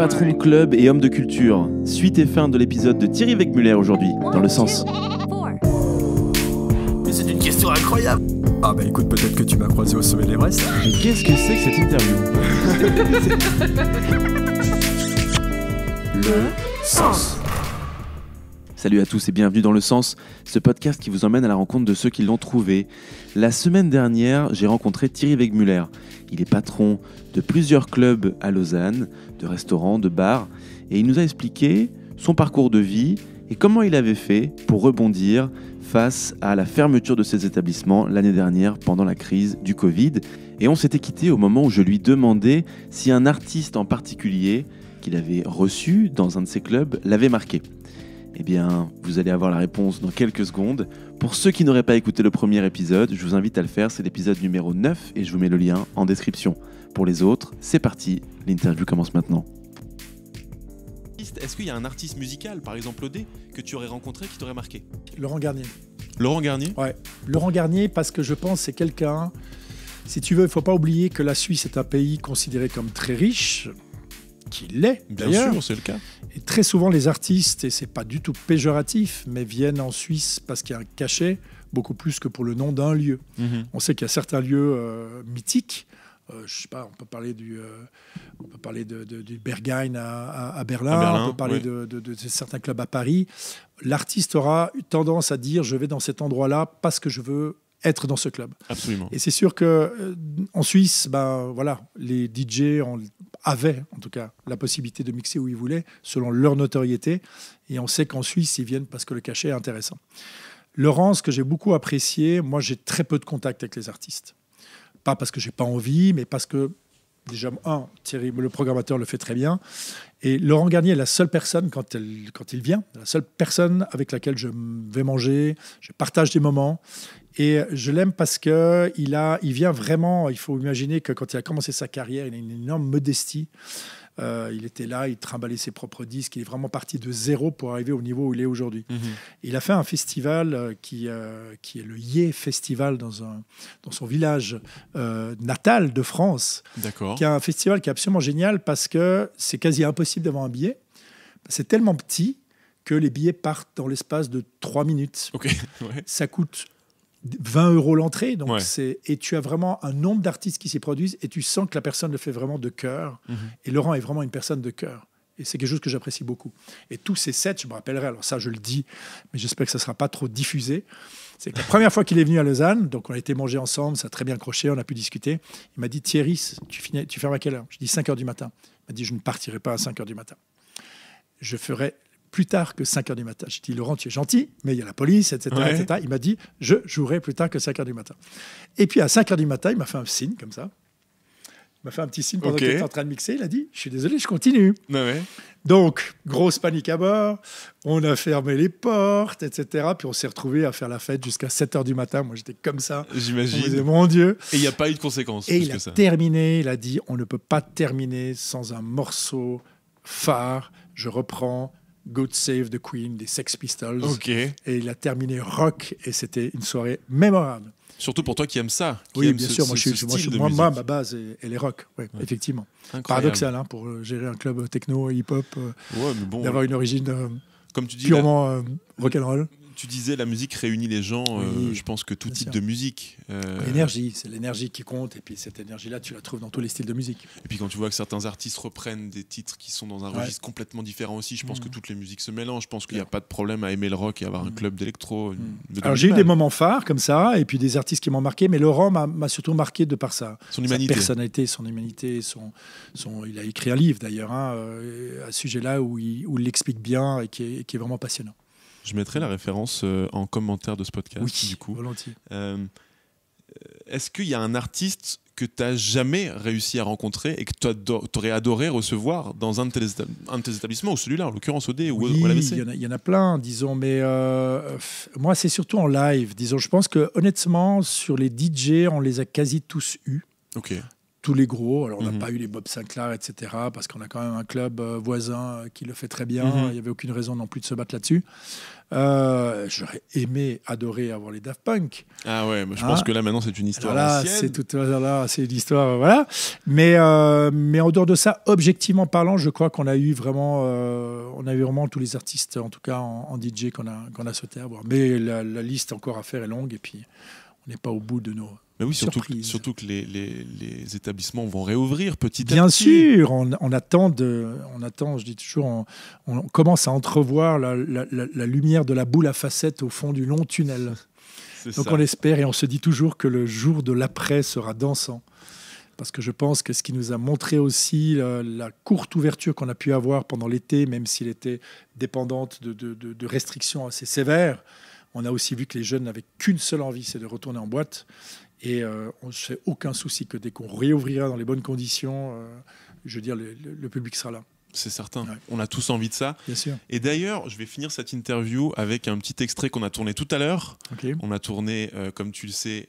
patron de club et homme de culture. Suite et fin de l'épisode de Thierry Wegmuller aujourd'hui, dans le sens. Mais c'est une question incroyable. Ah bah écoute, peut-être que tu m'as croisé au sommet de l'Everest. Mais qu'est-ce que c'est que cette interview? Le sens. Salut à tous et bienvenue dans Le Sens, ce podcast qui vous emmène à la rencontre de ceux qui l'ont trouvé. La semaine dernière, j'ai rencontré Thierry Wegmuller. Il est patron de plusieurs clubs à Lausanne, de restaurants, de bars, et il nous a expliqué son parcours de vie et comment il avait fait pour rebondir face à la fermeture de ses établissements l'année dernière pendant la crise du Covid. Et on s'était quitté au moment où je lui demandais si un artiste en particulier qu'il avait reçu dans un de ses clubs l'avait marqué. Eh bien, vous allez avoir la réponse dans quelques secondes. Pour ceux qui n'auraient pas écouté le premier épisode, je vous invite à le faire, c'est l'épisode numéro 9 et je vous mets le lien en description. Pour les autres, c'est parti, l'interview commence maintenant. Est-ce qu'il y a un artiste musical, par exemple OD, que tu aurais rencontré qui t'aurait marqué? Laurent Garnier. Laurent Garnier? Ouais, Laurent Garnier parce que je pense que c'est quelqu'un, si tu veux, il ne faut pas oublier que la Suisse est un pays considéré comme très riche, qu'il l'est d'ailleurs. Bien sûr, c'est le cas. Et très souvent, les artistes, et c'est pas du tout péjoratif, mais viennent en Suisse parce qu'il y a un cachet, beaucoup plus que pour le nom d'un lieu. On sait qu'il y a certains lieux mythiques. Je sais pas, on peut parler du Berghain à Berlin, on peut parler de certains clubs à Paris. L'artiste aura tendance à dire je vais dans cet endroit-là parce que je veux être dans ce club. Absolument. Et c'est sûr que en Suisse, voilà, les DJ avaient en tout cas la possibilité de mixer où ils voulaient selon leur notoriété. Et on sait qu'en Suisse, ils viennent parce que le cachet est intéressant. Laurent, ce que j'ai beaucoup apprécié, moi j'ai très peu de contact avec les artistes. Pas parce que j'ai pas envie, mais parce que déjà, Thierry, le programmateur, le fait très bien. Et Laurent Garnier est la seule personne, quand il vient, la seule personne avec laquelle je vais manger, je partage des moments. Et je l'aime parce qu'il vient vraiment, il faut imaginer que quand il a commencé sa carrière, il a une énorme modestie. Il était là, il trimballait ses propres disques, il est vraiment parti de zéro pour arriver au niveau où il est aujourd'hui. Il a fait un festival qui est le Yé Festival dans son village natal de France. D'accord. Qui est un festival qui est absolument génial parce que c'est quasi impossible d'avoir un billet. C'est tellement petit que les billets partent dans l'espace de 3 minutes. Okay. Ouais. Ça coûte 20 € l'entrée, donc ouais. Et tu as vraiment un nombre d'artistes qui s'y produisent et tu sens que la personne le fait vraiment de cœur. Et Laurent est vraiment une personne de cœur. Et c'est quelque chose que j'apprécie beaucoup. Et tous ces sets, je me rappellerai, alors ça je le dis, mais j'espère que ça ne sera pas trop diffusé. C'est que la première fois qu'il est venu à Lausanne, donc on a été manger ensemble, ça a très bien accroché, on a pu discuter. Il m'a dit, Thierry, tu fermes à quelle heure? Je dis 5 h du matin. Il m'a dit, je ne partirai pas à 5 h du matin. Je ferai plus tard que 5 h du matin. J'ai dit, Laurent, tu es gentil, mais il y a la police, etc. Ouais. etc. Il m'a dit, je jouerai plus tard que 5 h du matin. Et puis à 5 h du matin, il m'a fait un signe comme ça. Il m'a fait un petit signe pendant qu'il était en train de mixer. Il a dit, je suis désolé, je continue. Ouais. Donc, grosse panique à bord. On a fermé les portes, etc. Puis on s'est retrouvés à faire la fête jusqu'à 7 h du matin. Moi, j'étais comme ça. J'imagine. On me disait, mon Dieu. Et il n'y a pas eu de conséquences. Et il a terminé. Il a dit, on ne peut pas terminer sans un morceau phare. Je reprends God Save the Queen des Sex Pistols. Okay. Et il a terminé rock. Et c'était une soirée mémorable. Surtout pour toi qui aimes ça. Qui oui, aime bien ce, sûr. moi, Ma base, elle est rock. Ouais. Effectivement. Incroyable. Paradoxal pour gérer un club techno, hip-hop, d'avoir une origine comme tu dis, purement rock'n'roll. Tu disais la musique réunit les gens. Je pense que tout type de musique. L'énergie, c'est l'énergie qui compte. Et puis cette énergie-là, tu la trouves dans tous les styles de musique. Et puis quand tu vois que certains artistes reprennent des titres qui sont dans un registre complètement différent aussi, je pense que toutes les musiques se mélangent. Je pense qu'il n'y a pas de problème à aimer le rock et avoir un club d'électro. Alors j'ai eu des moments phares comme ça, et puis des artistes qui m'ont marqué. Mais Laurent m'a surtout marqué de par sa personnalité, son humanité. Il a écrit un livre d'ailleurs à ce sujet-là où il l'explique bien et qui est vraiment passionnant. Je mettrai la référence en commentaire de ce podcast. Oui, du coup. Volontiers. Est-ce qu'il y a un artiste que tu n'as jamais réussi à rencontrer et que tu aurais adoré recevoir dans un de tes établissements, ou celui-là, en l'occurrence OD ou à l'ABC? Il y en a plein, disons, mais moi, c'est surtout en live. Disons, je pense que honnêtement, sur les DJ, on les a quasi tous eus. Ok. tous les gros. Alors, on n'a Mhm. pas eu les Bob Sinclair, etc., parce qu'on a quand même un club voisin qui le fait très bien. Mhm. Il n'y avait aucune raison non plus de se battre là-dessus. J'aurais adoré avoir les Daft Punk. Ah ouais, je pense Ah. que là maintenant c'est une histoire Voilà, ancienne. c'est l'histoire, voilà. Mais en dehors de ça, objectivement parlant, je crois qu'on a eu vraiment, tous les artistes, en tout cas en DJ, qu'on a souhaité avoir. Mais la liste encore à faire est longue, et puis on n'est pas au bout de nos Mais oui, surprises. surtout que les établissements vont réouvrir petit à Bien petit. sûr, on attend, je dis toujours, on commence à entrevoir la lumière de la boule à facettes au fond du long tunnel. C'est Donc ça. on espère, et on se dit toujours que le jour de l'après sera dansant. Parce que je pense que ce qui nous a montré aussi la courte ouverture qu'on a pu avoir pendant l'été, même s'il était dépendante de restrictions assez sévères, on a aussi vu que les jeunes n'avaient qu'une seule envie, c'est de retourner en boîte. Et on ne se fait aucun souci que dès qu'on réouvrira dans les bonnes conditions, je veux dire, le public sera là, C'est certain. Ouais. On a tous envie de ça. bien sûr. Et d'ailleurs, je vais finir cette interview avec un petit extrait qu'on a tourné tout à l'heure. Ok. On a tourné, comme tu le sais,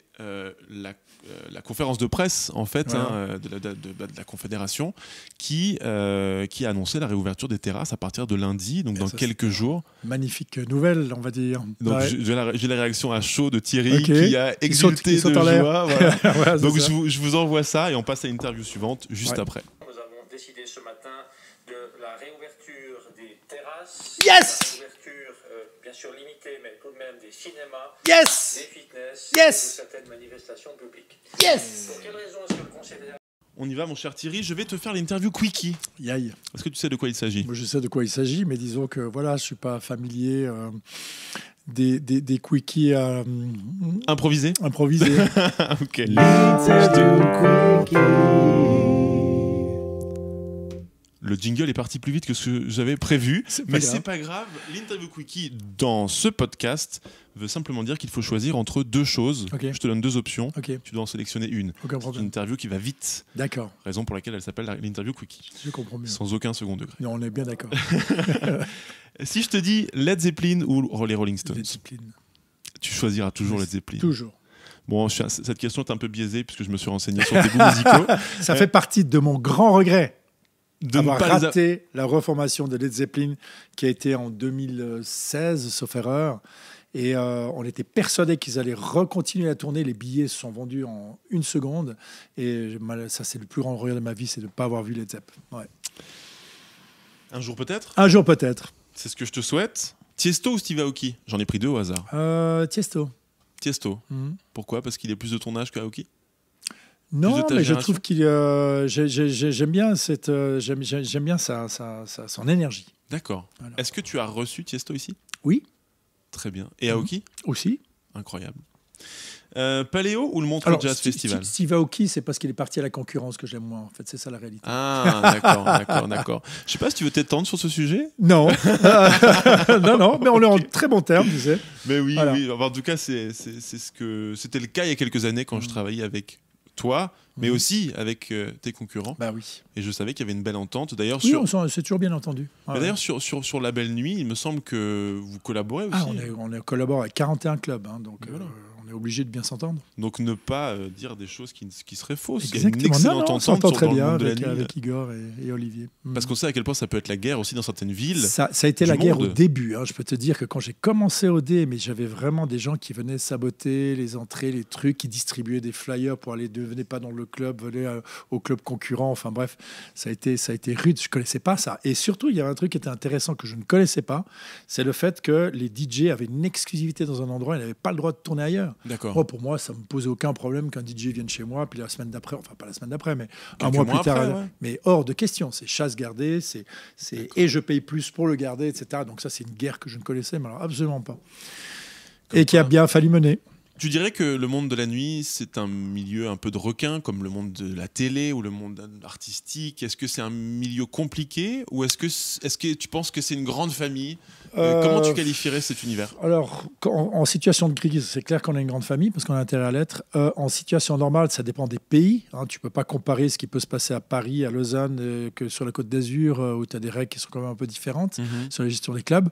la conférence de presse en fait Voilà. de la Confédération qui a annoncé la réouverture des terrasses à partir de lundi, donc Et dans ça, quelques jours. Magnifique nouvelle, on va dire. Donc Ouais. j'ai la réaction à chaud de Thierry Ok. qui a Qui saute- exulté qui saute de en l'air. joie. Voilà. Voilà, c'est Donc ça. je vous envoie ça et on passe à l'interview suivante juste Ouais. après. Nous avons décidé ce matin de la réouverture des terrasses. Yes! La réouverture, bien sûr limitée, mais tout de même des cinémas, Yes! des fitness, Yes! et de certaines manifestations publiques. Yes! Pour quelle raison est-ce que le Conseil fédéral On y va mon cher Thierry, je vais te faire l'interview quickie. Yaï. Est-ce que tu sais de quoi il s'agit? Moi, je sais de quoi il s'agit, mais disons que voilà, je suis pas familier des quickies Improvisé? improvisés. Ok. Le jingle est parti plus vite que ce que j'avais prévu, C'est pas mais grave. c'est pas grave. L'interview quickie dans ce podcast veut simplement dire qu'il faut choisir entre deux choses. Ok. Je te donne deux options. Ok, Tu dois en sélectionner une. aucun C'est une problème. interview qui va vite, D'accord, raison pour laquelle elle s'appelle l'interview quickie, je comprends mieux. sans aucun second degré. Non, on est bien d'accord. Si je te dis Led Zeppelin ou les Rolling Stones, Discipline. tu choisiras toujours Led Zeppelin. Toujours. Bon, cette question est un peu biaisée puisque je me suis renseigné sur tes goûts musicaux. Ça fait partie de mon grand regret De ne d'avoir pas les a- raté la reformation de Led Zeppelin qui a été en 2016, sauf erreur. Et on était persuadés qu'ils allaient recontinuer la tournée. Les billets se sont vendus en une seconde. Et ça, c'est le plus grand regret de ma vie, c'est de ne pas avoir vu Led Zeppelin. Ouais. Un jour peut-être. Un jour peut-être. C'est ce que je te souhaite. Tiesto ou Steve Aoki? J'en ai pris deux au hasard. Tiesto. Tiesto. Mhm. Pourquoi? Parce qu'il est plus de ton âge que Aoki? Non, ta mais je génération. trouve qu'il j'aime bien j'aime bien son énergie. D'accord. Voilà. Est-ce que tu as reçu Tiesto ici? Oui, Très bien. Et Aoki? aussi. Incroyable. Paléo ou le Montreux Alors, Jazz Festival? Steve Aoki, c'est parce qu'il est parti à la concurrence que j'aime moins. En fait, c'est ça la réalité. Ah, d'accord. Je sais pas si tu veux t'étendre sur ce sujet. Non, non, mais on est en très bon terme, tu sais. Mais oui, Voilà. oui. Enfin, en tout cas, c'est ce que c'était le cas il y a quelques années quand je travaillais avec toi, mais Mhm. aussi avec tes concurrents. Bah oui. Et je savais qu'il y avait une belle entente. D'ailleurs, Oui, sur, c'est toujours bien entendu. mais d'ailleurs sur La Belle Nuit, il me semble que vous collaborez aussi. On est collabore avec 41 clubs, hein, donc Voilà. on est obligé de bien s'entendre. Donc ne pas dire des choses qui seraient fausses. Il y a Exactement. une excellente Non, on entente s'entend sur très dans le bien monde de la avec, nuit. avec Igor et Olivier. Parce qu'on sait à quel point ça peut être la guerre aussi dans certaines villes. Ça a été du la guerre monde. au début. Hein. Je peux te dire que quand j'ai commencé au dé, mais j'avais vraiment des gens qui venaient saboter les entrées, les trucs, qui distribuaient des flyers pour aller, venez pas dans le club, venez au club concurrent. Enfin bref, ça a été rude. Je connaissais pas ça. Et surtout, il y avait un truc qui était intéressant que je ne connaissais pas, c'est le fait que les DJ avaient une exclusivité dans un endroit, ils n'avaient pas le droit de tourner ailleurs. D'accord. Moi, pour moi, ça me posait aucun problème qu'un DJ vienne chez moi, puis la semaine d'après, enfin pas la semaine d'après, mais un Quelques mois mois plus tard. après, ouais. Mais hors de question, c'est chasse gardée, et je paye plus pour le garder, etc. Donc ça, c'est une guerre que je ne connaissais, mais alors absolument pas. Et qui a bien fallu mener. Tu dirais que le monde de la nuit, c'est un milieu un peu de requin, comme le monde de la télé ou le monde artistique. Est-ce que c'est un milieu compliqué ou est-ce que tu penses que c'est une grande famille? Comment tu qualifierais cet univers? Alors, en situation de crise, c'est clair qu'on a une grande famille parce qu'on a intérêt à l'être. En situation normale, ça dépend des pays. Hein. Tu ne peux pas comparer ce qui peut se passer à Paris, à Lausanne, que sur la Côte d'Azur, où tu as des règles qui sont quand même un peu différentes sur la gestion des clubs.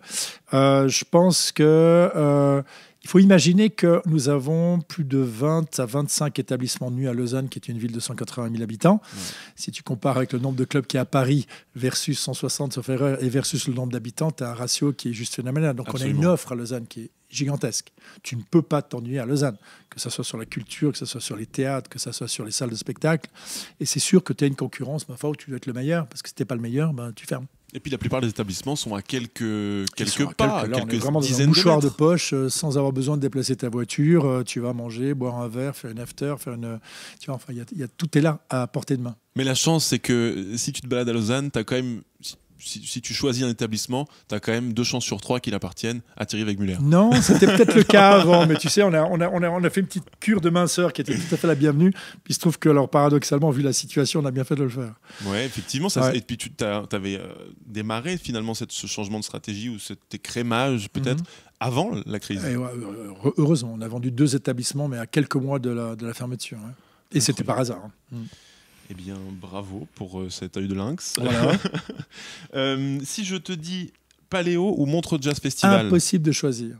Je pense que Il faut imaginer que nous avons plus de 20 à 25 établissements de nuit à Lausanne, qui est une ville de 180 000 habitants. Ouais. Si tu compares avec le nombre de clubs qu'il y a à Paris versus 160, sauf erreur, et versus le nombre d'habitants, tu as un ratio qui est juste phénoménal. Donc Absolument. On a une offre à Lausanne qui est gigantesque. Tu ne peux pas t'ennuyer à Lausanne, que ce soit sur la culture, que ce soit sur les théâtres, que ce soit sur les salles de spectacle. Et c'est sûr que tu as une concurrence, ma foi, où tu dois être le meilleur, parce que si tu n'es pas le meilleur, ben, tu fermes. Et puis la plupart des établissements sont à quelques pas, là, quelques vraiment dizaines dans un mouchoir de mètres. De poche, sans avoir besoin de déplacer ta voiture. Tu vas manger, boire un verre, faire une after, faire une. Tu vois, enfin, tout est là à portée de main. Mais la chance, c'est que si tu te balades à Lausanne, t'as quand même. Si tu choisis un établissement, tu as quand même 2 chances sur 3 qu'il appartienne à Thierry Wegmüller. Non, c'était peut-être le cas avant, mais tu sais, on a fait une petite cure de minceur qui était tout à fait la bienvenue. Puis il se trouve que, alors, paradoxalement, vu la situation, on a bien fait de le faire. Oui, effectivement. Ça, ouais. Et puis tu avais démarré finalement ce changement de stratégie ou cet écrémage peut-être avant la crise. Et heureusement, on a vendu 2 établissements, mais à quelques mois de la fermeture. Hein. Et c'était par hasard. Hein. Eh bien, bravo pour cet œil de lynx. Voilà. Si je te dis Paléo ou Montreux Jazz Festival. Impossible de choisir.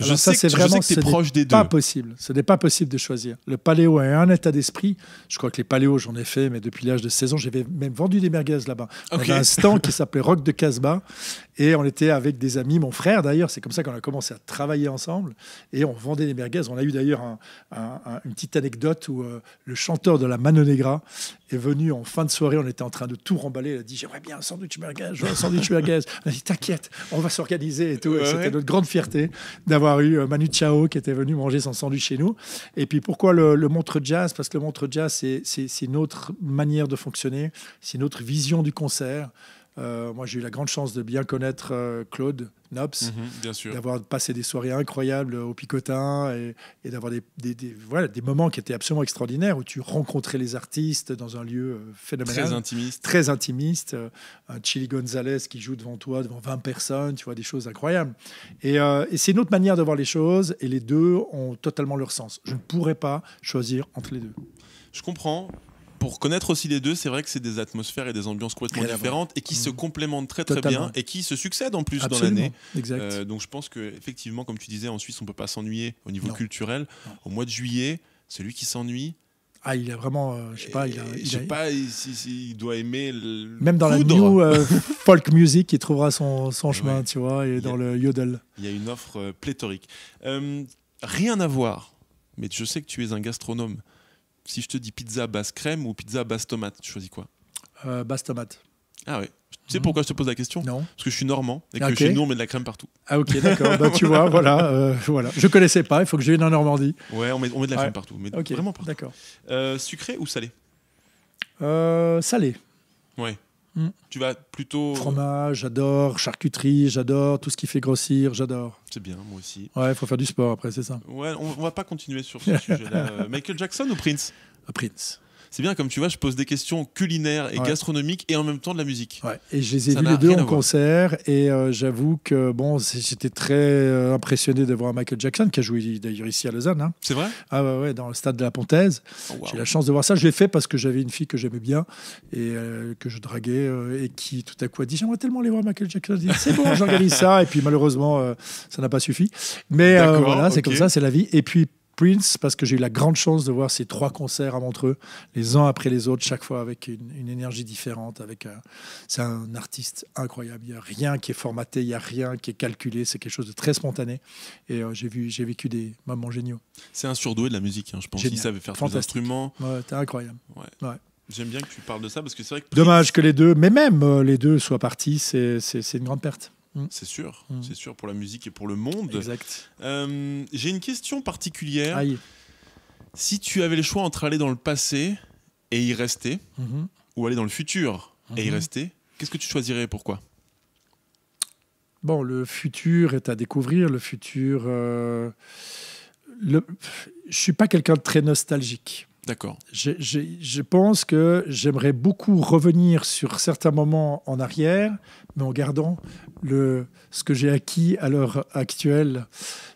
Je sais que tu es proche des deux. Pas possible. Ce n'est pas possible de choisir. Le Paléo a un état d'esprit. Je crois que les Paléos, j'en ai fait, mais depuis l'âge de 16 ans, j'avais même vendu des merguez là-bas. Okay. On avait un stand qui s'appelait Rock de Casbah et on était avec des amis, mon frère d'ailleurs. C'est comme ça qu'on a commencé à travailler ensemble et on vendait des merguez. On a eu d'ailleurs une petite anecdote où le chanteur de la Mano Negra est venu en fin de soirée. On était en train de tout remballer. Il a dit j'aimerais bien un sandwich merguez. Je veux un sandwich merguez. On a dit t'inquiète, on va s'organiser et tout. Et c'était notre grande fierté d'avoir eu Manu Chao qui était venu manger son sandwich chez nous. Et puis pourquoi le Montreux Jazz? Parce que le Montreux Jazz, c'est une autre manière de fonctionner, c'est une autre vision du concert. Moi, j'ai eu la grande chance de bien connaître Claude Nobs, d'avoir passé des soirées incroyables au Picotin et d'avoir des moments qui étaient absolument extraordinaires où tu rencontrais les artistes dans un lieu phénoménal. Très intimiste. Un Chili Gonzalez qui joue devant toi, devant 20 personnes, tu vois, des choses incroyables. Et c'est une autre manière de voir les choses et les deux ont totalement leur sens. Je ne pourrais pas choisir entre les deux. Je comprends. Pour connaître aussi les deux, c'est vrai que c'est des atmosphères et des ambiances complètement différentes et qui se complémentent très bien et qui se succèdent en plus dans l'année. Donc je pense qu'effectivement, comme tu disais, en Suisse, on ne peut pas s'ennuyer au niveau culturel. Non. Au mois de juillet, celui qui s'ennuie... Ah, il a vraiment... je sais pas, il doit aimer... Même dans foudre. La new folk music, il trouvera son chemin, tu vois, et dans le yodel. Il y a une offre pléthorique. Rien à voir, mais je sais que tu es un gastronome. Si je te dis pizza basse crème ou pizza basse tomate, tu choisis quoi? Basse tomate. Ah ouais. Tu sais pourquoi je te pose la question? Non. Parce que je suis normand et que chez nous on met de la crème partout. Ah ok, d'accord. Bah, tu vois, voilà. Je connaissais pas, il faut que je vienne en Normandie. Ouais, on met de la crème partout. Mais vraiment partout. D'accord. Sucré ou salé? Salé. Ouais. Tu vas plutôt... Fromage, j'adore. Charcuterie, j'adore. Tout ce qui fait grossir, j'adore. C'est bien, moi aussi. Ouais, il faut faire du sport après, c'est ça. Ouais, on va pas continuer sur ce sujet-là. Michael Jackson ou Prince? Prince. C'est bien, comme tu vois, je pose des questions culinaires et gastronomiques et en même temps de la musique. Ouais. Et je les ai vus les deux en concert et j'avoue que j'étais très impressionné de voir Michael Jackson qui a joué d'ailleurs ici à Lausanne. Hein. C'est vrai? Ah ouais, dans le stade de la Pontaise. Oh, wow. J'ai eu la chance de voir ça. Je l'ai fait parce que j'avais une fille que j'aimais bien et que je draguais et qui tout à coup a dit j'aimerais tellement aller voir Michael Jackson. Je dis, c'est bon, j'organise ça. Et puis malheureusement, ça n'a pas suffi. Mais voilà, c'est comme ça, c'est la vie. Et puis Prince, parce que j'ai eu la grande chance de voir ces 3 concerts à Montreux, les uns après les autres, chaque fois avec une énergie différente. C'est un artiste incroyable. Il n'y a rien qui est formaté, il n'y a rien qui est calculé. C'est quelque chose de très spontané. Et j'ai vécu des moments géniaux. C'est un surdoué de la musique, hein, je pense. Il savait faire tous les instruments. Ouais, c'était incroyable. Ouais. J'aime bien que tu parles de ça parce que c'est vrai que... Dommage que les deux, mais même les deux soient partis, c'est une grande perte. C'est sûr, c'est sûr pour la musique et pour le monde. Exact. J'ai une question particulière. Aïe. Si tu avais le choix entre aller dans le passé et y rester, ou aller dans le futur et y rester, qu'est-ce que tu choisirais et pourquoi? Bon, le futur est à découvrir. Le futur... Je suis pas quelqu'un de très nostalgique. D'accord. Je pense que j'aimerais beaucoup revenir sur certains moments en arrière, mais en gardant ce que j'ai acquis à l'heure actuelle,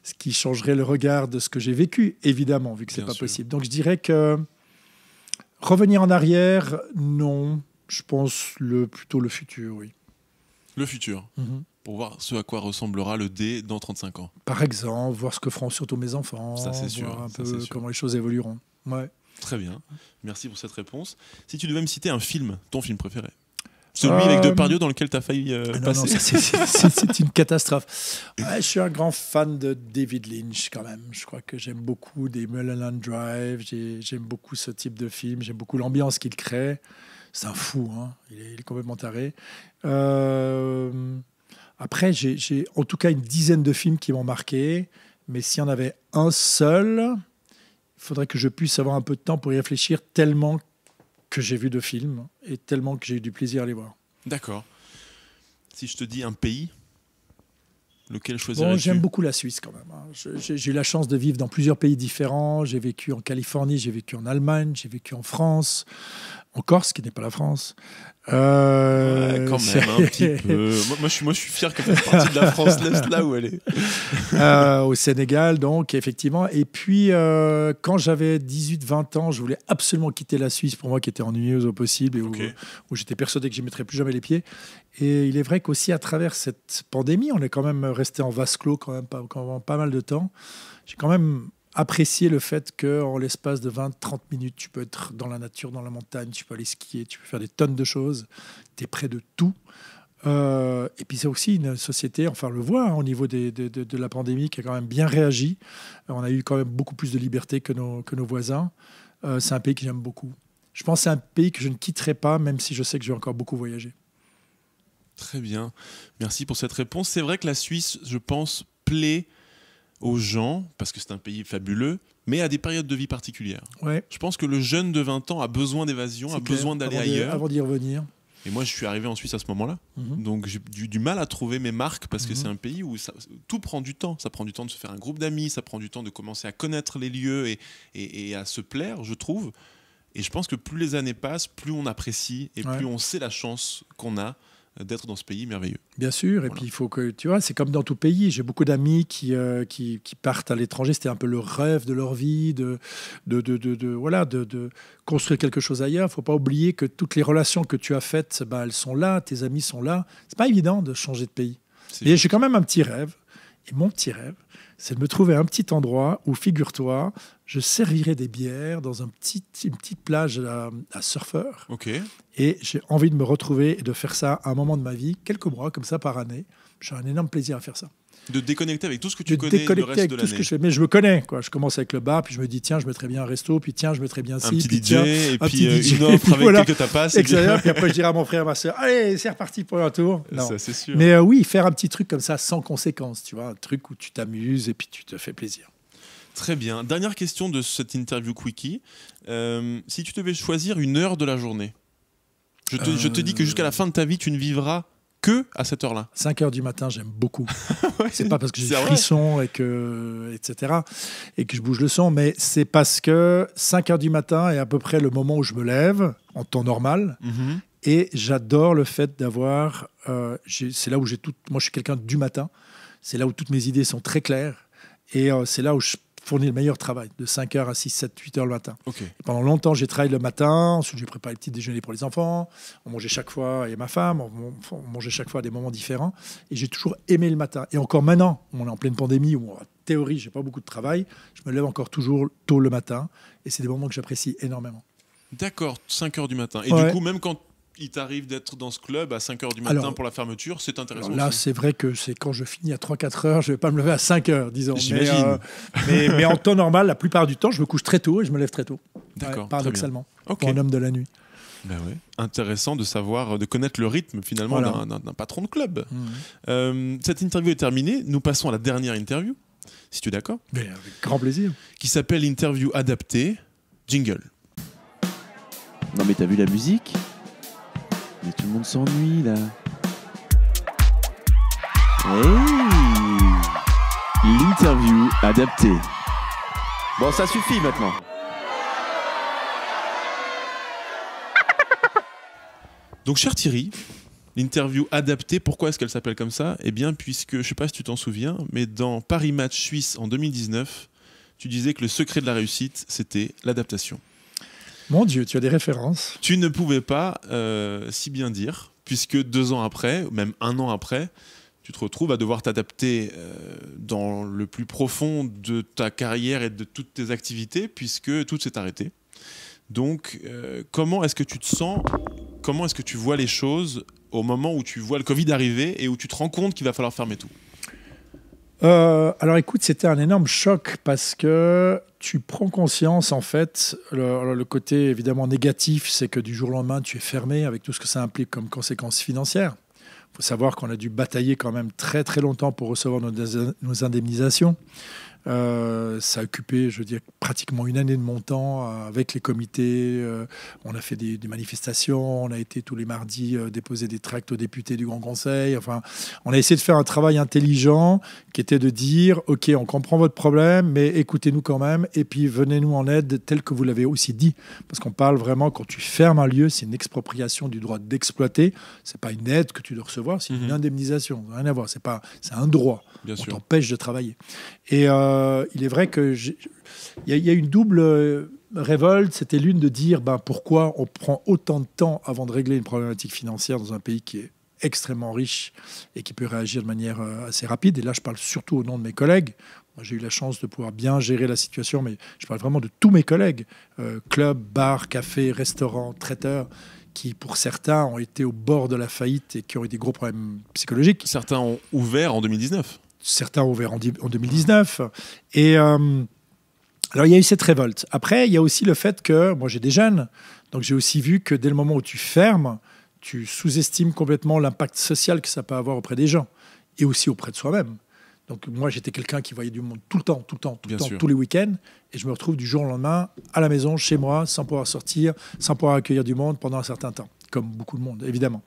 ce qui changerait le regard de ce que j'ai vécu, évidemment, vu que c'est pas possible. Donc je dirais que revenir en arrière, non. Je pense plutôt le futur, oui. Le futur. pour voir ce à quoi ressemblera le D dans 35 ans. Par exemple, voir ce que feront surtout mes enfants, ça, c'est sûr, voir un peu comment les choses évolueront. Ouais. Très bien, merci pour cette réponse. Si tu devais me citer un film, ton film préféré? Celui avec Depardieu dans lequel tu as failli passer. Non, c'est une catastrophe. Ouais, je suis un grand fan de David Lynch quand même. Je crois que j'aime beaucoup des Mulholland Drive. J'aime beaucoup ce type de film. J'aime beaucoup l'ambiance qu'il crée. C'est un fou, hein. Il est complètement taré. Après, j'ai en tout cas une dizaine de films qui m'ont marqué. Mais s'il y en avait un seul, il faudrait que je puisse avoir un peu de temps pour y réfléchir tellement que j'ai vu de films et tellement que j'ai eu du plaisir à les voir. D'accord. Si je te dis un pays, lequel choisirais-tu? J'aime beaucoup la Suisse quand même. J'ai eu la chance de vivre dans plusieurs pays différents. J'ai vécu en Californie, j'ai vécu en Allemagne, j'ai vécu en France, en Corse, qui n'est pas la France. Quand même, un petit peu. Moi, je suis fier que cette partie de la France laisse là où elle est. Au Sénégal, donc, effectivement. Et puis, quand j'avais 18-20 ans, je voulais absolument quitter la Suisse, pour moi, qui était ennuyeuse au possible, et où j'étais persuadé que je n'y mettrais plus jamais les pieds. Et il est vrai qu'aussi, à travers cette pandémie, on est quand même resté en vase clos quand même pas mal de temps. J'ai quand même apprécier le fait qu'en l'espace de 20-30 minutes, tu peux être dans la nature, dans la montagne, tu peux aller skier, tu peux faire des tonnes de choses, tu es près de tout. Et puis c'est aussi une société, enfin on le voit au niveau de la pandémie, qui a quand même bien réagi. On a eu quand même beaucoup plus de liberté que nos voisins. C'est un pays que j'aime beaucoup. Je pense que c'est un pays que je ne quitterai pas, même si je sais que je vais encore beaucoup voyager. Très bien, merci pour cette réponse. C'est vrai que la Suisse, je pense, plaît aux gens, parce que c'est un pays fabuleux, mais à des périodes de vie particulières. Ouais. Je pense que le jeune de 20 ans a besoin d'évasion, a besoin d'aller ailleurs. Avant d'y revenir. Et moi, je suis arrivé en Suisse à ce moment-là. Donc, j'ai du mal à trouver mes marques, parce que c'est un pays où tout prend du temps. Ça prend du temps de se faire un groupe d'amis, ça prend du temps de commencer à connaître les lieux et à se plaire, je trouve. Et je pense que plus les années passent, plus on apprécie et plus on sait la chance qu'on a d'être dans ce pays merveilleux. Bien sûr, et puis il faut que, tu vois, c'est comme dans tout pays. J'ai beaucoup d'amis qui partent à l'étranger. C'était un peu le rêve de leur vie, de construire quelque chose ailleurs. Il ne faut pas oublier que toutes les relations que tu as faites, elles sont là, tes amis sont là. C'est pas évident de changer de pays. Et j'ai quand même un petit rêve. Et mon petit rêve, c'est de me trouver un petit endroit où, figure-toi, je servirai des bières dans une petite plage à surfeurs. Okay. Et j'ai envie de me retrouver et de faire ça à un moment de ma vie, quelques mois comme ça par année. J'ai un énorme plaisir à faire ça. De déconnecter avec tout ce que tu connais le reste de l'année. Mais je me connais, quoi. Je commence avec le bar, puis je me dis, tiens, je mettrais bien un resto, puis tiens, je mettrais bien ci, un petit puis DJ, tiens, et puis une offre avec quelques tapas. Extérieur, puis après je dirai à mon frère, à ma soeur, allez, c'est reparti pour un tour. Non. Ça, c'est sûr. Mais oui, faire un petit truc comme ça, sans conséquence, tu vois, un truc où tu t'amuses et puis tu te fais plaisir. Très bien. Dernière question de cette interview quickie. Si tu devais choisir une heure de la journée, je te dis que jusqu'à la fin de ta vie, tu ne vivras que à cette heure-là. 5h du matin, j'aime beaucoup. C'est pas parce que j'ai des frissons etc. et que je bouge le son, mais c'est parce que 5h du matin est à peu près le moment où je me lève, en temps normal. Et j'adore le fait d'avoir... c'est là où j'ai tout... Moi, je suis quelqu'un du matin. C'est là où toutes mes idées sont très claires. Et c'est là où je fournis le meilleur travail, de 5h à 6, 7, 8h le matin. Okay. Pendant longtemps, j'ai travaillé le matin. Ensuite, j'ai préparé le petit déjeuner pour les enfants. On mangeait chaque fois, et ma femme, on mangeait chaque fois à des moments différents. Et j'ai toujours aimé le matin. Et encore maintenant, on est en pleine pandémie, où en théorie, je n'ai pas beaucoup de travail. Je me lève encore toujours tôt le matin. Et c'est des moments que j'apprécie énormément. D'accord, 5h du matin. Et du coup, même quand il t'arrive d'être dans ce club à 5h du matin pour la fermeture, c'est intéressant. Là, c'est vrai que c'est quand je finis à 3-4 heures, je ne vais pas me lever à 5 heures, disons. J'imagine. Mais en temps normal, la plupart du temps, je me couche très tôt et je me lève très tôt. D'accord. Paradoxalement. Pour un homme de la nuit. Ben ouais. Intéressant de savoir, de connaître le rythme finalement d'un patron de club. Cette interview est terminée. Nous passons à la dernière interview, si tu es d'accord. Mais avec grand plaisir. Qui s'appelle Interview adaptée. Jingle. Non mais t'as vu la musique ? Mais tout le monde s'ennuie là. Hey ! L'interview adaptée. Bon, ça suffit maintenant. Donc, cher Thierry, l'interview adaptée, pourquoi est-ce qu'elle s'appelle comme ça ? Eh bien, puisque, je ne sais pas si tu t'en souviens, mais dans Paris Match Suisse en 2019, tu disais que le secret de la réussite, c'était l'adaptation. Mon Dieu, tu as des références. Tu ne pouvais pas si bien dire, puisque 2 ans après, même 1 an après, tu te retrouves à devoir t'adapter dans le plus profond de ta carrière et de toutes tes activités, puisque tout s'est arrêté. Donc, comment est-ce que tu te sens? Comment est-ce que tu vois les choses au moment où tu vois le Covid arriver et où tu te rends compte qu'il va falloir fermer tout? Alors écoute, c'était un énorme choc parce que tu prends conscience, en fait, le côté évidemment négatif, c'est que du jour au lendemain, tu es fermé avec tout ce que ça implique comme conséquences financières. Il faut savoir qu'on a dû batailler quand même très très longtemps pour recevoir nos indemnisations. Ça a occupé, je veux dire, pratiquement une année de mon temps avec les comités. On a fait des manifestations, on a été tous les mardis déposer des tracts aux députés du Grand Conseil. Enfin, on a essayé de faire un travail intelligent qui était de dire, OK, on comprend votre problème, mais écoutez-nous quand même et puis venez-nous en aide tel que vous l'avez aussi dit. Parce qu'on parle vraiment, quand tu fermes un lieu, c'est une expropriation du droit d'exploiter. C'est pas une aide que tu dois recevoir, c'est une indemnisation. Rien à voir, c'est un droit. Bien sûr. T'empêche de travailler. Et il est vrai que il y a une double révolte. C'était l'une de dire pourquoi on prend autant de temps avant de régler une problématique financière dans un pays qui est extrêmement riche et qui peut réagir de manière assez rapide. Et là, je parle surtout au nom de mes collègues. Moi, j'ai eu la chance de pouvoir bien gérer la situation, mais je parle vraiment de tous mes collègues. Clubs, bars, cafés, restaurants, traiteurs, qui, pour certains, ont été au bord de la faillite et qui ont eu des gros problèmes psychologiques. Certains ont ouvert en 2019. Certains ont ouvert en 2019. Et alors, il y a eu cette révolte. Après, il y a aussi le fait que, moi, j'ai des jeunes, donc j'ai aussi vu que dès le moment où tu fermes, tu sous-estimes complètement l'impact social que ça peut avoir auprès des gens et aussi auprès de soi-même. Donc, moi, j'étais quelqu'un qui voyait du monde tout le temps, tous les week-ends. Et je me retrouve du jour au lendemain à la maison, chez moi, sans pouvoir sortir, sans pouvoir accueillir du monde pendant un certain temps, comme beaucoup de monde, évidemment.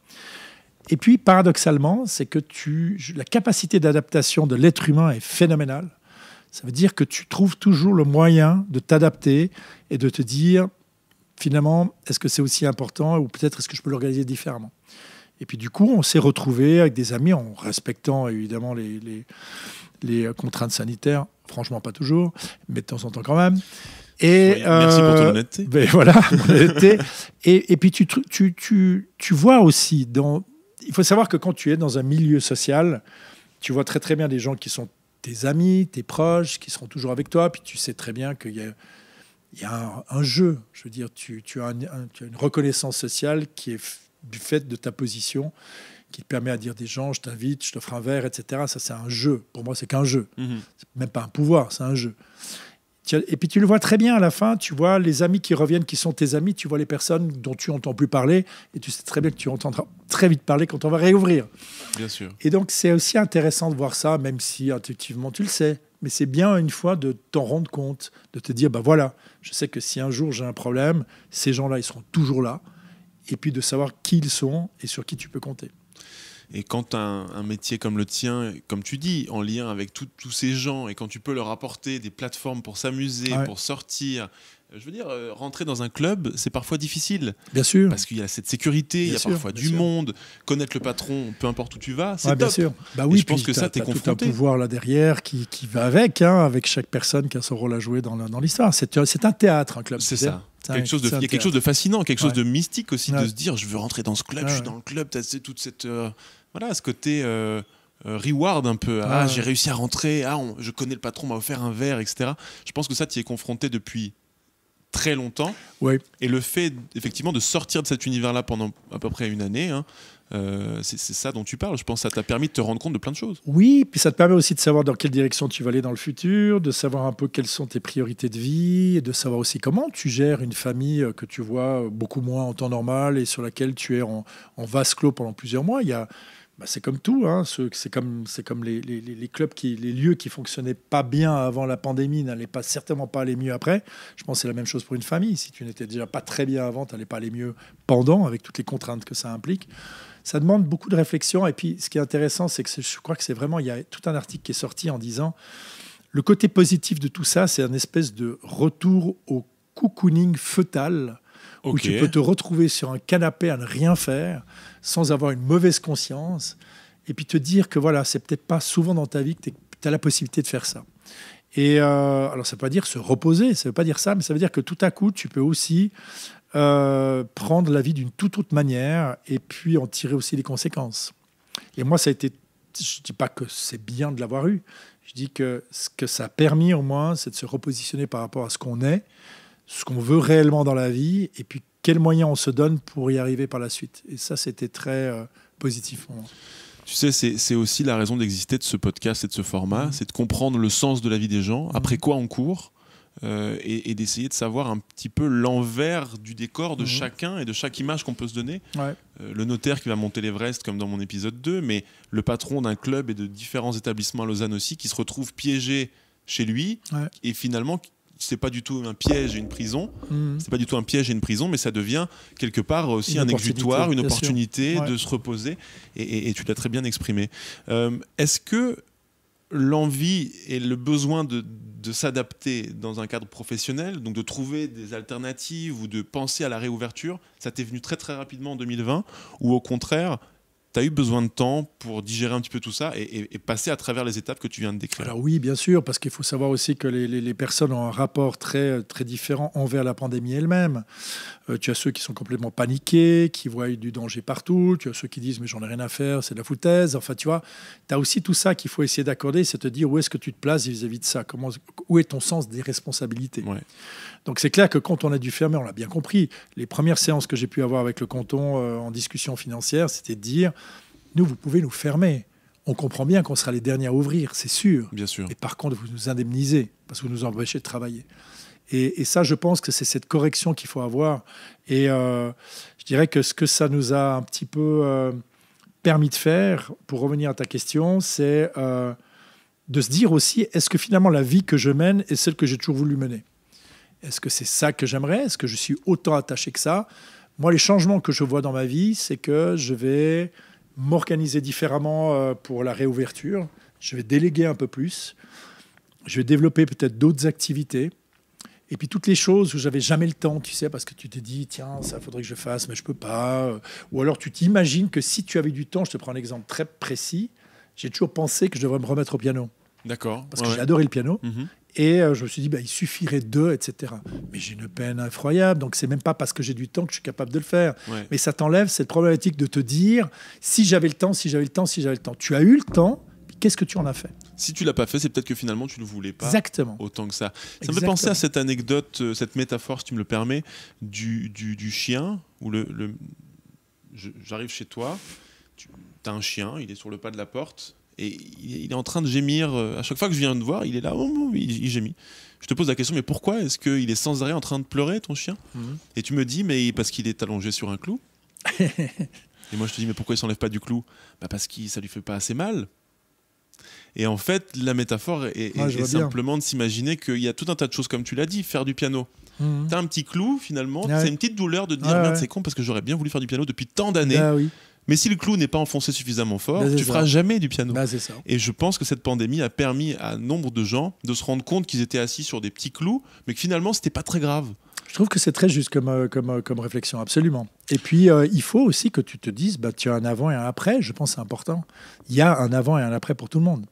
Et puis, paradoxalement, c'est que la capacité d'adaptation de l'être humain est phénoménale. Ça veut dire que tu trouves toujours le moyen de t'adapter et de te dire, finalement, est-ce que c'est aussi important ou peut-être est-ce que je peux l'organiser différemment? Et puis, du coup, on s'est retrouvés avec des amis en respectant évidemment les contraintes sanitaires. Franchement, pas toujours, mais de temps en temps quand même. Et, merci pour ton honnêteté. Ben voilà, mon honnêteté. Et puis, tu vois aussi il faut savoir que quand tu es dans un milieu social, tu vois très très bien des gens qui sont tes amis, tes proches, qui seront toujours avec toi, puis tu sais très bien qu'il y a un jeu. Je veux dire, tu as une reconnaissance sociale qui est du fait de ta position, qui te permet à dire des gens, je t'invite, je t'offre un verre, etc. Ça, c'est un jeu. Pour moi, c'est qu'un jeu. C'est même pas un pouvoir, c'est un jeu. Et puis tu le vois très bien à la fin, tu vois les amis qui reviennent, qui sont tes amis, tu vois les personnes dont tu n'entends plus parler, et tu sais très bien que tu entendras très vite parler quand on va réouvrir. Bien sûr. Et donc c'est aussi intéressant de voir ça, même si intuitivement tu le sais, mais c'est bien une fois de t'en rendre compte, de te dire, voilà, je sais que si un jour j'ai un problème, ces gens-là, ils seront toujours là, et puis de savoir qui ils sont et sur qui tu peux compter. Et quand tu as un métier comme le tien, comme tu dis, en lien avec tous ces gens, et quand tu peux leur apporter des plateformes pour s'amuser, pour sortir, je veux dire, rentrer dans un club, c'est parfois difficile. Bien sûr. Parce qu'il y a cette sécurité, il y a parfois du monde, connaître le patron, peu importe où tu vas, c'est top. Bien sûr. Bah oui, et je pense que ça, t'es confronté. Tout un pouvoir là derrière qui va avec chaque personne qui a son rôle à jouer dans l'histoire. C'est un théâtre, un club. C'est ça. Il y a quelque chose de fascinant, quelque chose de mystique aussi, de se dire, je veux rentrer dans ce club, je suis dans le club, tu as toute cette... Voilà, ce côté reward un peu. J'ai réussi à rentrer, je connais le patron, m'a offert un verre, etc. Je pense que ça, tu y es confronté depuis très longtemps. Ouais. Et le fait, effectivement, de sortir de cet univers-là pendant à peu près une année, c'est ça dont tu parles. Je pense que ça t'a permis de te rendre compte de plein de choses. Oui, puis ça te permet aussi de savoir dans quelle direction tu vas aller dans le futur, de savoir un peu quelles sont tes priorités de vie, et de savoir aussi comment tu gères une famille que tu vois beaucoup moins en temps normal et sur laquelle tu es en vase clos pendant plusieurs mois. C'est comme tout, c'est comme les clubs, les lieux qui fonctionnaient pas bien avant la pandémie n'allaient certainement pas aller mieux après. Je pense que c'est la même chose pour une famille. Si tu n'étais déjà pas très bien avant, tu n'allais pas aller mieux pendant, avec toutes les contraintes que ça implique. Ça demande beaucoup de réflexion. Et puis, ce qui est intéressant, c'est que je crois que c'est vraiment, il y a tout un article qui est sorti en disant le côté positif de tout ça, c'est un espèce de retour au cocooning fœtal. Où tu peux te retrouver sur un canapé à ne rien faire, sans avoir une mauvaise conscience, et puis te dire que voilà, c'est peut-être pas souvent dans ta vie que tu as la possibilité de faire ça. Et alors, ça ne veut pas dire se reposer, ça ne veut pas dire ça, mais ça veut dire que tout à coup, tu peux aussi prendre la vie d'une toute autre manière, et puis en tirer aussi les conséquences. Et moi, ça a été je ne dis pas que c'est bien de l'avoir eu. Je dis que ce que ça a permis au moins, c'est de se repositionner par rapport à ce qu'on est, ce qu'on veut réellement dans la vie, et puis quels moyens on se donne pour y arriver par la suite. Et ça, c'était très positif pour moi. Tu sais, c'est aussi la raison d'exister de ce podcast et de ce format, c'est de comprendre le sens de la vie des gens, après quoi on court, et d'essayer de savoir un petit peu l'envers du décor de chacun et de chaque image qu'on peut se donner. Ouais. Le notaire qui va monter l'Everest, comme dans mon épisode 2, mais le patron d'un club et de différents établissements à Lausanne aussi, qui se retrouve piégé chez lui, et finalement... c'est pas du tout un piège et une prison, c'est pas du tout un piège et une prison, mais ça devient quelque part aussi un exutoire, une opportunité de se reposer, et tu l'as très bien exprimé. Est-ce que l'envie et le besoin de s'adapter dans un cadre professionnel, donc de trouver des alternatives ou de penser à la réouverture, ça t'est venu très très rapidement en 2020, ou au contraire tu as eu besoin de temps pour digérer un petit peu tout ça et passer à travers les étapes que tu viens de décrire? Alors oui, bien sûr, parce qu'il faut savoir aussi que les personnes ont un rapport très, très différent envers la pandémie elle-même. Tu as ceux qui sont complètement paniqués, qui voient du danger partout. Tu as ceux qui disent « mais j'en ai rien à faire, c'est de la foutaise ». Enfin, tu vois, tu as aussi tout ça qu'il faut essayer d'accorder, c'est te dire où est-ce que tu te places vis-à-vis de ça. Où est ton sens des responsabilités? Donc c'est clair que quand on a dû fermer, on l'a bien compris. Les premières séances que j'ai pu avoir avec le canton en discussion financière, c'était de dire « nous, vous pouvez nous fermer. On comprend bien qu'on sera les derniers à ouvrir, c'est sûr. Bien sûr. Et par contre, vous nous indemnisez parce que vous nous empêchez de travailler. » Et ça, je pense que c'est cette correction qu'il faut avoir. Et je dirais que ce que ça nous a un petit peu permis de faire, pour revenir à ta question, c'est de se dire aussi, est-ce que finalement la vie que je mène est celle que j'ai toujours voulu mener? Est-ce que c'est ça que j'aimerais? Est-ce que je suis autant attaché que ça? Moi, les changements que je vois dans ma vie, c'est que je vais m'organiser différemment pour la réouverture. Je vais déléguer un peu plus. Je vais développer peut-être d'autres activités. Et puis toutes les choses où j'avais jamais le temps, tu sais, parce que tu te dis, tiens, ça faudrait que je fasse, mais je peux pas. Ou alors tu t'imagines que si tu avais du temps, je te prends un exemple très précis, j'ai toujours pensé que je devrais me remettre au piano. D'accord. Parce que j'ai adoré le piano. Et je me suis dit, il suffirait de, etc. Mais j'ai une peine incroyable, donc c'est même pas parce que j'ai du temps que je suis capable de le faire. Mais ça t'enlève cette problématique de te dire, si j'avais le temps, si j'avais le temps, si j'avais le temps. Tu as eu le temps, qu'est-ce que tu en as fait? Si tu l'as pas fait, c'est peut-être que finalement tu ne le voulais pas. Exactement. Autant que ça. Ça me fait penser à cette anecdote, cette métaphore, si tu me le permets, du chien, où j'arrive chez toi, tu as un chien, il est sur le pas de la porte, et il est en train de gémir. À chaque fois que je viens te voir, il est là, il gémit. Je te pose la question, mais pourquoi est-ce qu'il est sans arrêt en train de pleurer, ton chien? Et tu me dis, mais parce qu'il est allongé sur un clou. Et moi je te dis, mais pourquoi il s'enlève pas du clou? Parce que ça lui fait pas assez mal. Et en fait, la métaphore est simplement de s'imaginer qu'il y a tout un tas de choses, comme tu l'as dit, faire du piano. T'as un petit clou, finalement, c'est une petite douleur de te dire, merde, c'est con, parce que j'aurais bien voulu faire du piano depuis tant d'années. Mais si le clou n'est pas enfoncé suffisamment fort, tu feras jamais du piano. Et je pense que cette pandémie a permis à nombre de gens de se rendre compte qu'ils étaient assis sur des petits clous, mais que finalement, c'était pas très grave. Je trouve que c'est très juste comme réflexion, absolument. Et puis, il faut aussi que tu te dises, tu as un avant et un après, je pense que c'est important. Il y a un avant et un après pour tout le monde.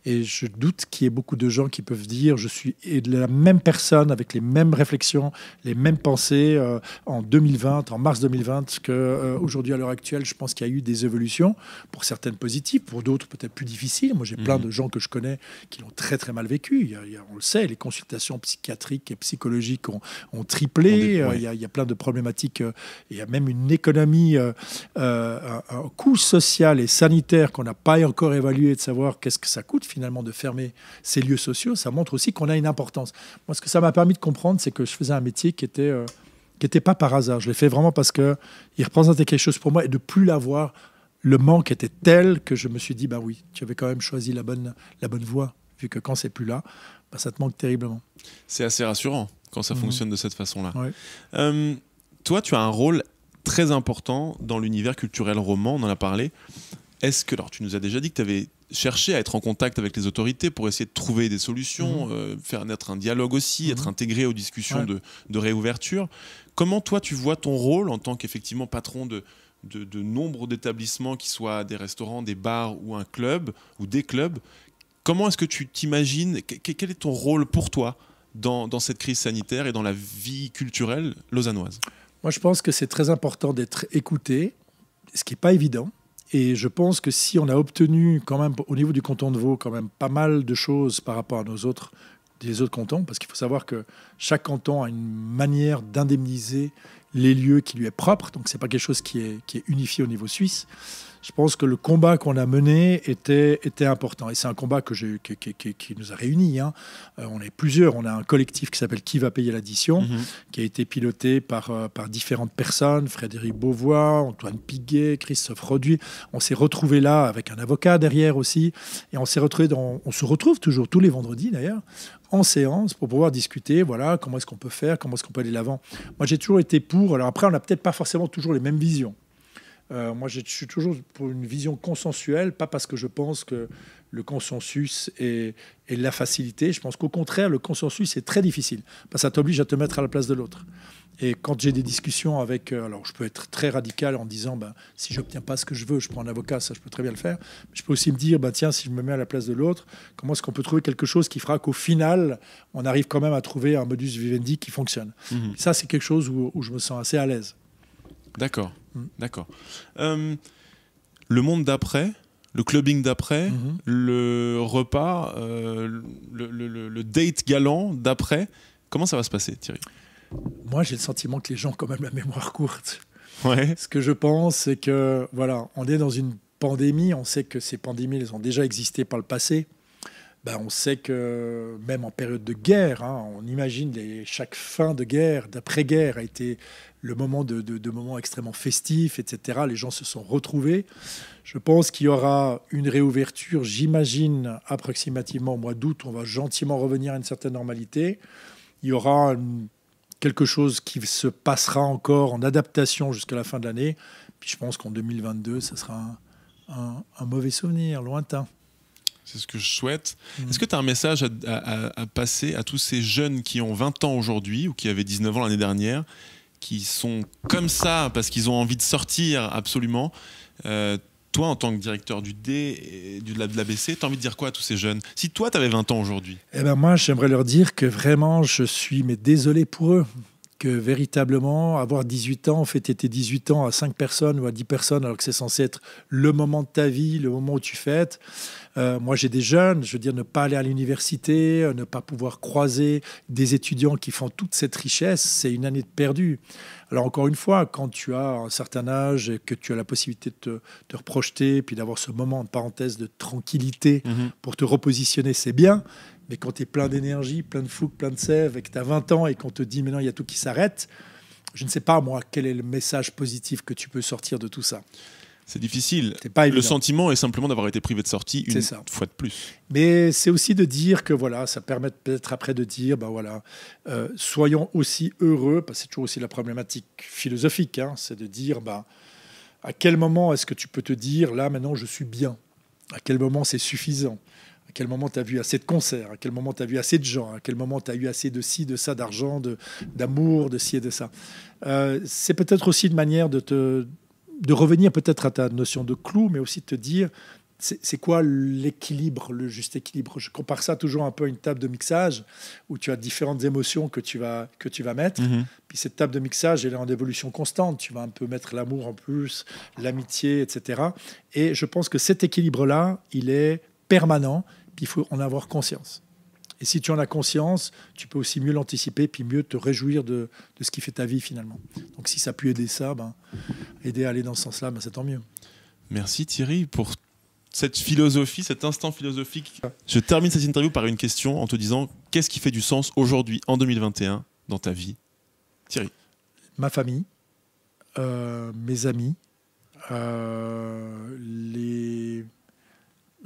Et je doute qu'il y ait beaucoup de gens qui peuvent dire je suis la même personne avec les mêmes réflexions, les mêmes pensées en 2020, en mars 2020, qu'aujourd'hui à l'heure actuelle. Je pense qu'il y a eu des évolutions, pour certaines positives, pour d'autres peut-être plus difficiles. Moi, j'ai plein de gens que je connais qui l'ont très très mal vécu. On le sait, les consultations psychiatriques et psychologiques ont triplé. Il y a plein de problématiques. Il y a même une économie, un coût social et sanitaire qu'on n'a pas encore évalué, de savoir qu'est-ce que ça coûte finalement de fermer ces lieux sociaux. Ça montre aussi qu'on a une importance. Moi, ce que ça m'a permis de comprendre, c'est que je faisais un métier qui était pas par hasard. Je l'ai fait vraiment parce qu'il représentait quelque chose pour moi, et de plus l'avoir, le manque était tel que je me suis dit, oui, tu avais quand même choisi la bonne voie, vu que quand c'est plus là, ça te manque terriblement. C'est assez rassurant quand ça fonctionne de cette façon-là. Toi, tu as un rôle très important dans l'univers culturel roman, on en a parlé. Est-ce que, alors tu nous as déjà dit que tu avais cherché à être en contact avec les autorités pour essayer de trouver des solutions, faire naître un dialogue aussi, être intégré aux discussions de réouverture. Comment toi tu vois ton rôle en tant qu'effectivement patron de nombre d'établissements, qui soient des restaurants, des bars ou un club ou des clubs? Comment est-ce que tu t'imagines, quel est ton rôle pour toi dans cette crise sanitaire et dans la vie culturelle lausannoise? Moi je pense que c'est très important d'être écouté, ce qui n'est pas évident. Et je pense que si on a obtenu quand même au niveau du canton de Vaud quand même pas mal de choses par rapport à des autres cantons, parce qu'il faut savoir que chaque canton a une manière d'indemniser les lieux qui lui est propre, donc c'est pas quelque chose qui est unifié au niveau suisse. Je pense que le combat qu'on a mené était important. Et c'est un combat qui nous a réunis. Hein. On est plusieurs. On a un collectif qui s'appelle Qui va payer l'addition, qui a été piloté par différentes personnes. Frédéric Beauvois, Antoine Piguet, Christophe Roduit. On s'est retrouvés là avec un avocat derrière aussi. Et on se retrouve toujours tous les vendredis d'ailleurs en séance pour pouvoir discuter, voilà, comment est-ce qu'on peut faire, comment est-ce qu'on peut aller de l'avant. Moi, j'ai toujours été pour. Alors après, on n'a peut-être pas forcément toujours les mêmes visions. Moi, je suis toujours pour une vision consensuelle, pas parce que je pense que le consensus est la facilité. Je pense qu'au contraire, le consensus est très difficile, parce que ça t'oblige à te mettre à la place de l'autre. Et quand j'ai des discussions avec... alors, je peux être très radical en disant, si je n'obtiens pas ce que je veux, je prends un avocat, ça, je peux très bien le faire. Mais je peux aussi me dire, tiens, si je me mets à la place de l'autre, comment est-ce qu'on peut trouver quelque chose qui fera qu'au final, on arrive quand même à trouver un modus vivendi qui fonctionne. Ça, c'est quelque chose où je me sens assez à l'aise. D'accord. D'accord. Le monde d'après, le clubbing d'après, le repas, le date galant d'après, comment ça va se passer, Thierry ? Moi, j'ai le sentiment que les gens ont quand même la mémoire courte. Ouais. Ce que je pense, c'est que voilà, on est dans une pandémie. On sait que ces pandémies, elles ont déjà existé par le passé. On sait que même en période de guerre, on imagine chaque fin de guerre, d'après-guerre, a été le moment de moments extrêmement festifs, etc. Les gens se sont retrouvés. Je pense qu'il y aura une réouverture, j'imagine, approximativement au mois d'août. On va gentiment revenir à une certaine normalité. Il y aura quelque chose qui se passera encore en adaptation jusqu'à la fin de l'année. Puis je pense qu'en 2022, ça sera un mauvais souvenir, lointain. C'est ce que je souhaite. Est-ce que tu as un message à passer à tous ces jeunes qui ont 20 ans aujourd'hui ou qui avaient 19 ans l'année dernière, qui sont comme ça parce qu'ils ont envie de sortir absolument toi, en tant que directeur du D et de l'ABC, tu as envie de dire quoi à tous ces jeunes ? Si toi, tu avais 20 ans aujourd'hui ? Moi, j'aimerais leur dire que vraiment, je suis désolé pour eux. Que véritablement, avoir 18 ans, fêter tes 18 ans à 5 personnes ou à 10 personnes, alors que c'est censé être le moment de ta vie, le moment où tu fêtes. Moi, j'ai des jeunes, je veux dire, ne pas aller à l'université, ne pas pouvoir croiser des étudiants qui font toute cette richesse, c'est une année de perdu. Alors, encore une fois, quand tu as un certain âge et que tu as la possibilité de te reprojeter, puis d'avoir ce moment, en parenthèse, de tranquillité pour te repositionner, c'est bien. Mais quand tu es plein d'énergie, plein de fougue, plein de sève, et que tu as 20 ans et qu'on te dit maintenant il y a tout qui s'arrête, je ne sais pas, moi, quel est le message positif que tu peux sortir de tout ça. C'est difficile. C'est pas évident. Le sentiment est simplement d'avoir été privé de sortie une fois de plus. Mais c'est aussi de dire que voilà, ça permet peut-être après de dire, soyons aussi heureux, parce que c'est toujours aussi la problématique philosophique, c'est de dire, à quel moment est-ce que tu peux te dire, là maintenant je suis bien ? À quel moment c'est suffisant ? À quel moment tu as vu assez de concerts ? À quel moment tu as vu assez de gens ? À quel moment tu as eu assez de ci, de ça, d'argent, d'amour, de ci et de ça ? C'est peut-être aussi une manière de revenir peut-être à ta notion de clou, mais aussi de te dire, c'est quoi l'équilibre, le juste équilibre ? Je compare ça toujours un peu à une table de mixage où tu as différentes émotions que tu vas mettre. Puis cette table de mixage, elle est en évolution constante. Tu vas un peu mettre l'amour en plus, l'amitié, etc. Et je pense que cet équilibre-là, il est permanent, puis il faut en avoir conscience. Et si tu en as conscience, tu peux aussi mieux l'anticiper, puis mieux te réjouir de ce qui fait ta vie finalement. Donc si ça a pu aider ça, aider à aller dans ce sens-là, c'est tant mieux. Merci Thierry pour cette philosophie, cet instant philosophique. Je termine cette interview par une question en te disant, qu'est-ce qui fait du sens aujourd'hui, en 2021, dans ta vie, Thierry ? Ma famille, mes amis,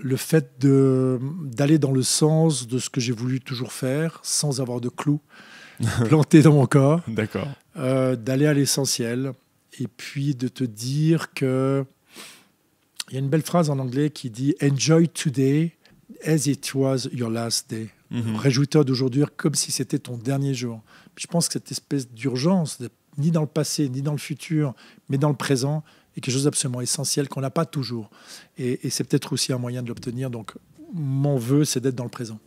le fait d'aller dans le sens de ce que j'ai voulu toujours faire, sans avoir de clous plantés dans mon corps. D'accord. D'aller à l'essentiel. Et puis de te dire que... Il y a une belle phrase en anglais qui dit « Enjoy today as it was your last day ». Réjouis-toi d'aujourd'hui comme si c'était ton dernier jour. Puis je pense que cette espèce d'urgence, ni dans le passé, ni dans le futur, mais dans le présent, est quelque chose d'absolument essentiel qu'on n'a pas toujours. Et c'est peut-être aussi un moyen de l'obtenir. Donc, mon vœu, c'est d'être dans le présent.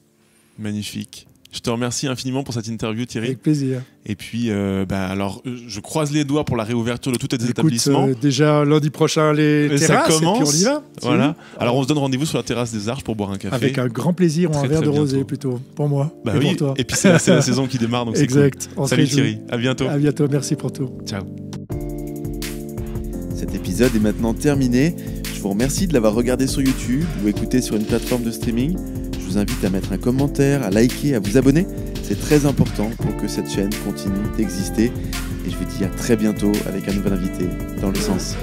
Magnifique. Je te remercie infiniment pour cette interview, Thierry. Avec plaisir. Et puis, alors, je croise les doigts pour la réouverture de tous tes établissements. Déjà lundi prochain, les terrasses, ça commence. Et puis on y va. Voilà. Alors, on se donne rendez-vous sur la terrasse des Arches pour boire un café. Avec un grand plaisir, ou un verre de rosé plutôt, pour moi et pour toi. Et puis, c'est la saison qui démarre, donc exact. C'est cool. Salut Thierry, à bientôt. À bientôt, merci pour tout. Ciao. Cet épisode est maintenant terminé. Je vous remercie de l'avoir regardé sur YouTube ou écouté sur une plateforme de streaming. Je vous invite à mettre un commentaire, à liker, à vous abonner. C'est très important pour que cette chaîne continue d'exister. Et je vous dis à très bientôt avec un nouvel invité dans le sens.